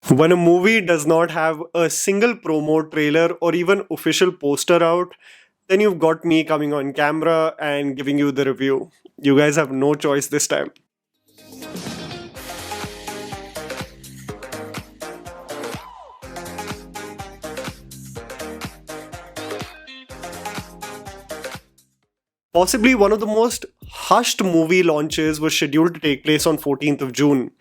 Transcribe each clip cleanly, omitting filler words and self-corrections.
When a movie does not have a single promo trailer or even official poster out, then you've got me coming on camera and giving you the review. You guys have no choice this time. Possibly one of the most hushed movie launches was scheduled to take place on 14th of June.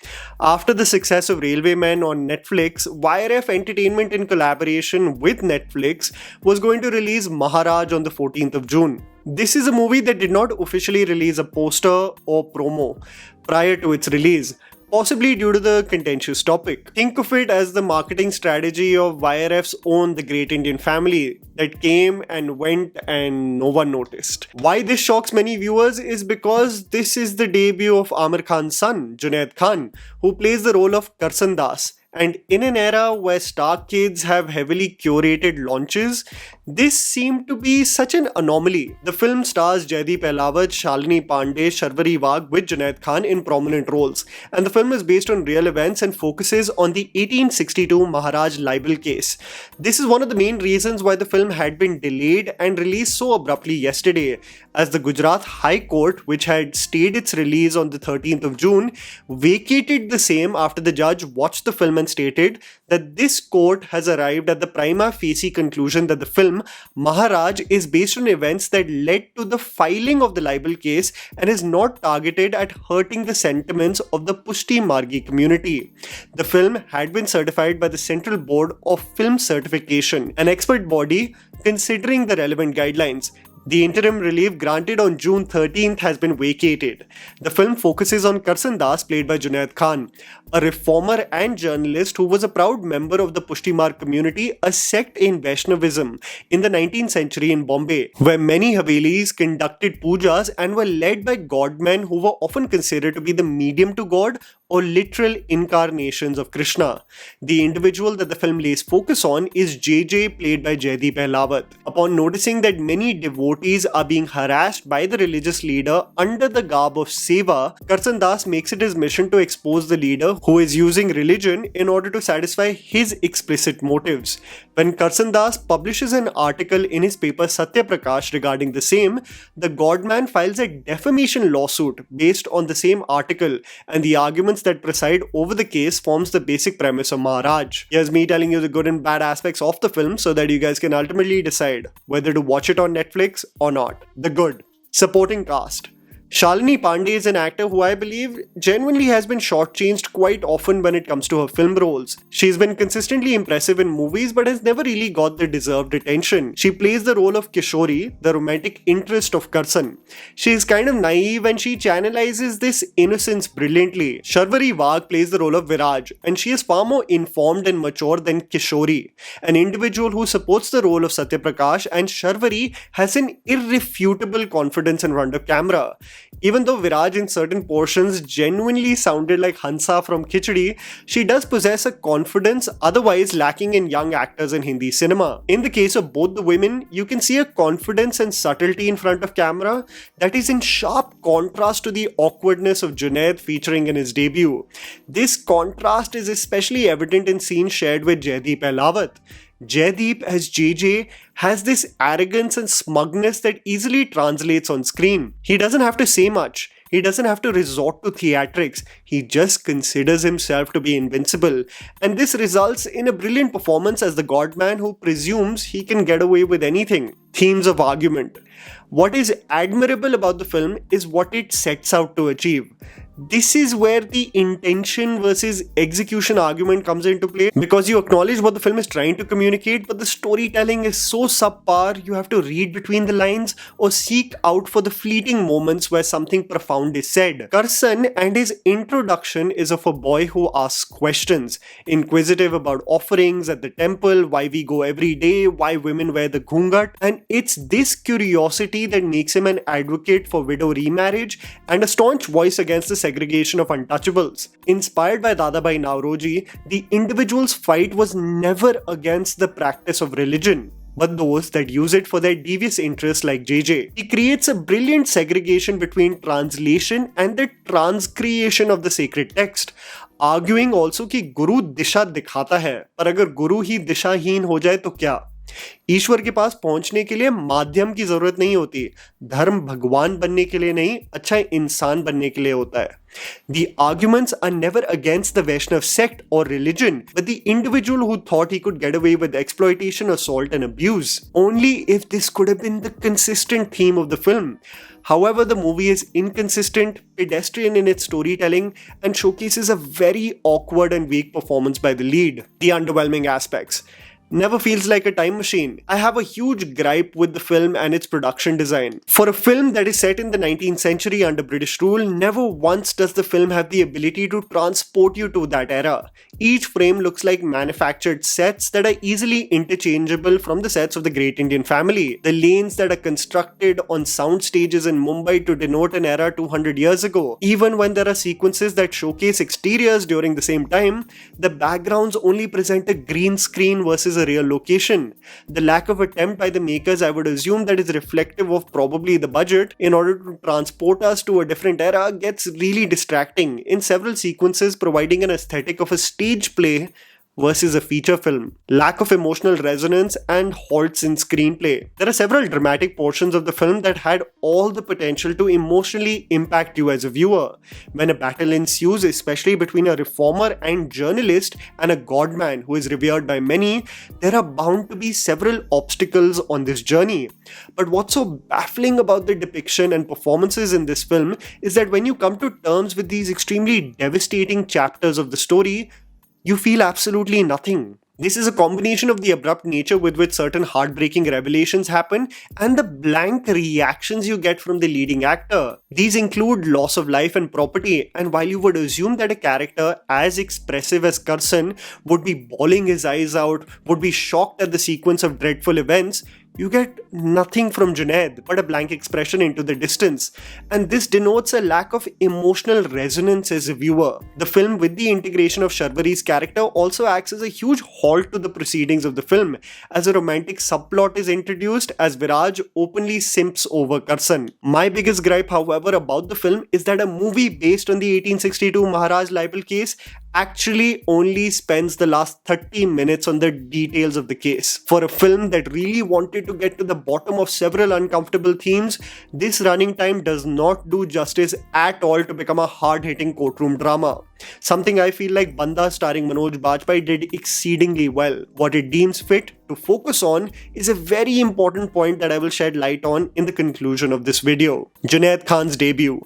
After the success of Railwaymen on Netflix, YRF Entertainment in collaboration with Netflix was going to release Maharaj on the 14th of June. This is a movie that did not officially release a poster or promo prior to its release, possibly due to the contentious topic. Think of it as the marketing strategy of YRF's own The Great Indian Family that came and went and no one noticed. Why this shocks many viewers is because this is the debut of Aamir Khan's son, Junaid Khan, who plays the role of Karsan Das. And in an era where star kids have heavily curated launches, this seemed to be such an anomaly. The film stars Jaideep Ahlawat, Shalini Pandey, Sharvari Wagh with Junaid Khan in prominent roles. And the film is based on real events and focuses on the 1862 Maharaj Libel Case. This is one of the main reasons why the film had been delayed and released so abruptly yesterday, as the Gujarat High Court, which had stayed its release on the 13th of June, vacated the same after the judge watched the film and stated that this court has arrived at the prima facie conclusion that the film Maharaj is based on events that led to the filing of the libel case and is not targeted at hurting the sentiments of the Pushti Margi community. The film had been certified by the Central Board of Film Certification, an expert body considering the relevant guidelines. The interim relief granted on June 13th has been vacated. The film focuses on Karsan Das, played by Junaid Khan, a reformer and journalist who was a proud member of the Pushtimar community, a sect in Vaishnavism in the 19th century in Bombay, where many Havelis conducted pujas and were led by godmen who were often considered to be the medium to God or literal incarnations of Krishna. The individual that the film lays focus on is JJ, played by Jaideep Ahlawat. Upon noticing that many devotees are being harassed by the religious leader under the garb of seva, Karsan Das makes it his mission to expose the leader who is using religion in order to satisfy his explicit motives. When Karsan Das publishes an article in his paper Satya Prakash regarding the same, the godman files a defamation lawsuit based on the same article, and the arguments that preside over the case forms the basic premise of Maharaj. Here's me telling you the good and bad aspects of the film so that you guys can ultimately decide whether to watch it on Netflix or not. The good. Supporting cast. Shalini Pandey is an actor who I believe genuinely has been shortchanged quite often when it comes to her film roles. She's been consistently impressive in movies but has never really got the deserved attention. She plays the role of Kishori, the romantic interest of Karsan. She is kind of naive and she channelizes this innocence brilliantly. Sharvari Wagh plays the role of Viraj, and she is far more informed and mature than Kishori, an individual who supports the role of Satya Prakash, and Sharvari has an irrefutable confidence in front of camera. Even though Viraj in certain portions genuinely sounded like Hansa from Khichdi, she does possess a confidence otherwise lacking in young actors in Hindi cinema. In the case of both the women, you can see a confidence and subtlety in front of camera that is in sharp contrast to the awkwardness of Junaid featuring in his debut. This contrast is especially evident in scenes shared with Jaideep Ahlawat. Jaideep as JJ has this arrogance and smugness that easily translates on screen. He doesn't have to say much. He doesn't have to resort to theatrics. He just considers himself to be invincible. And this results in a brilliant performance as the godman who presumes he can get away with anything. Themes of argument. What is admirable about the film is what it sets out to achieve. This is where the intention versus execution argument comes into play, because you acknowledge what the film is trying to communicate, but the storytelling is so subpar you have to read between the lines or seek out for the fleeting moments where something profound is said. Karsan and his introduction is of a boy who asks questions, inquisitive about offerings at the temple, why we go every day, why women wear the ghungat, and it's this curiosity that makes him an advocate for widow remarriage and a staunch voice against the segregation of untouchables. Inspired by Dadabhai Nauroji, the individual's fight was never against the practice of religion, but those that use it for their devious interests like JJ. He creates a brilliant segregation between translation and the transcreation of the sacred text. Arguing also कि गुरु दिशा दिखाता है, पर अगर गुरु ही दिशाहीन हो जाए तो क्या? ईश्वर के पास पहुंचने के लिए माध्यम की जरूरत नहीं होती। धर्म भगवान बनने के लिए नहीं, अच्छा इंसान बनने के लिए होता है। The arguments are never against the Vaishnav sect or religion, but the individual who thought he could get away with exploitation, assault, and abuse. Only if this could have been the consistent theme of the film. However, the movie is inconsistent, pedestrian in its storytelling, and showcases a very awkward and weak performance by the lead. The underwhelming aspects. Never feels like a time machine. I have a huge gripe with the film and its production design. For a film that is set in the 19th century under British rule, never once does the film have the ability to transport you to that era. Each frame looks like manufactured sets that are easily interchangeable from the sets of the Great Indian Family. The lanes that are constructed on sound stages in Mumbai to denote an era 200 years ago. Even when there are sequences that showcase exteriors during the same time, the backgrounds only present a green screen versus a real location. The lack of attempt by the makers, I would assume, that is reflective of probably the budget in order to transport us to a different era, gets really distracting in several sequences, providing an aesthetic of a stage play versus a feature film. Lack of emotional resonance and halts in screenplay. There are several dramatic portions of the film that had all the potential to emotionally impact you as a viewer. When a battle ensues, especially between a reformer and journalist and a godman who is revered by many, there are bound to be several obstacles on this journey. But what's so baffling about the depiction and performances in this film is that when you come to terms with these extremely devastating chapters of the story, you feel absolutely nothing. This is a combination of the abrupt nature with which certain heartbreaking revelations happen and the blank reactions you get from the leading actor. These include loss of life and property, and while you would assume that a character as expressive as Karsan would be bawling his eyes out, would be shocked at the sequence of dreadful events, you get nothing from Junaid but a blank expression into the distance, and this denotes a lack of emotional resonance as a viewer. The film, with the integration of Sharvari's character, also acts as a huge halt to the proceedings of the film, as a romantic subplot is introduced as Viraj openly simps over Karsan. My biggest gripe, however, about the film is that a movie based on the 1862 Maharaj Libel Case actually only spends the last 30 minutes on the details of the case. For a film that really wanted to get to the bottom of several uncomfortable themes, this running time does not do justice at all to become a hard-hitting courtroom drama. Something I feel like Banda starring Manoj Bajpayee did exceedingly well. What it deems fit to focus on is a very important point that I will shed light on in the conclusion of this video. Junaid Khan's debut.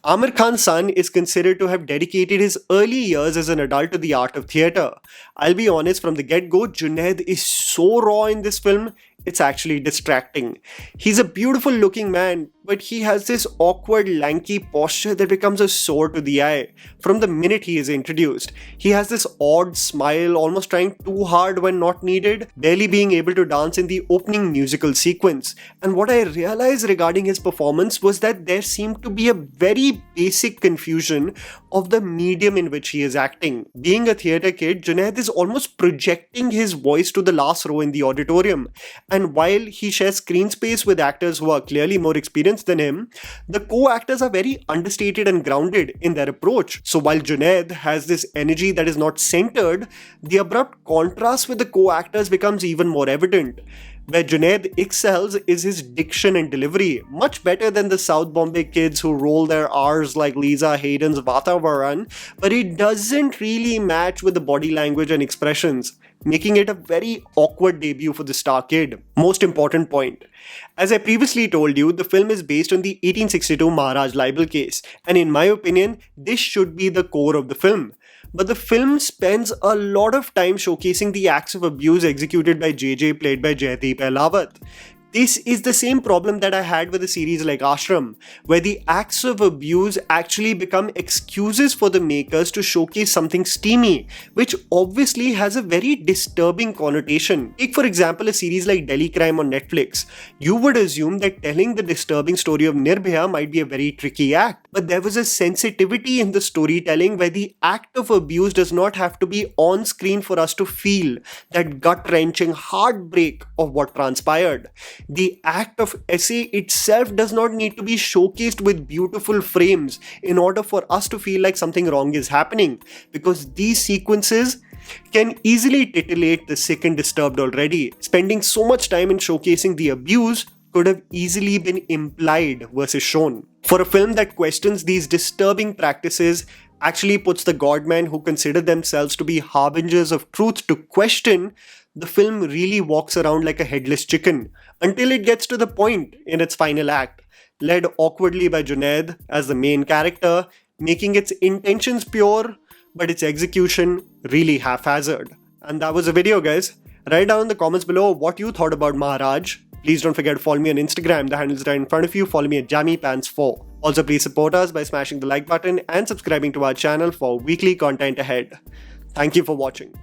Aamir Khan's son is considered to have dedicated his early years as an adult to the art of theatre. I'll be honest, from the get-go, Junaid is so raw in this film, it's actually distracting. He's a beautiful looking man, but he has this awkward, lanky posture that becomes a sore to the eye from the minute he is introduced. He has this odd smile, almost trying too hard when not needed, barely being able to dance in the opening musical sequence. And what I realized regarding his performance was that there seemed to be a very basic confusion of the medium in which he is acting. Being a theatre kid, Junaid is almost projecting his voice to the last row in the auditorium. And while he shares screen space with actors who are clearly more experienced than him, the co-actors are very understated and grounded in their approach. So while Junaid has this energy that is not centered, the abrupt contrast with the co-actors becomes even more evident. Where Junaid excels is his diction and delivery, much better than the South Bombay kids who roll their R's like Lisa Hayden's Vatavaran, but it doesn't really match with the body language and expressions, making it a very awkward debut for the star kid. Most important point. As I previously told you, the film is based on the 1862 Maharaj Libel Case, and in my opinion, this should be the core of the film. But the film spends a lot of time showcasing the acts of abuse executed by JJ, played by Jaideep Ahlawat. This is the same problem that I had with a series like Ashram, where the acts of abuse actually become excuses for the makers to showcase something steamy, which obviously has a very disturbing connotation. Take for example a series like Delhi Crime on Netflix. You would assume that telling the disturbing story of Nirbhaya might be a very tricky act, but there was a sensitivity in the storytelling where the act of abuse does not have to be on screen for us to feel that gut-wrenching heartbreak of what transpired. The act of essay itself does not need to be showcased with beautiful frames in order for us to feel like something wrong is happening, because these sequences can easily titillate the sick and disturbed already. Spending so much time in showcasing the abuse could have easily been implied versus shown. For a film that questions these disturbing practices, actually puts the godmen who consider themselves to be harbingers of truth to question, the film really walks around like a headless chicken until it gets to the point in its final act, led awkwardly by Junaid as the main character, making its intentions pure but its execution really haphazard. And that was the video, guys. Write down in the comments below what you thought about Maharaj. Please don't forget to follow me on Instagram, the handle is right in front of you. Follow me at JammyPants4. Also, please support us by smashing the like button and subscribing to our channel for weekly content ahead. Thank you for watching.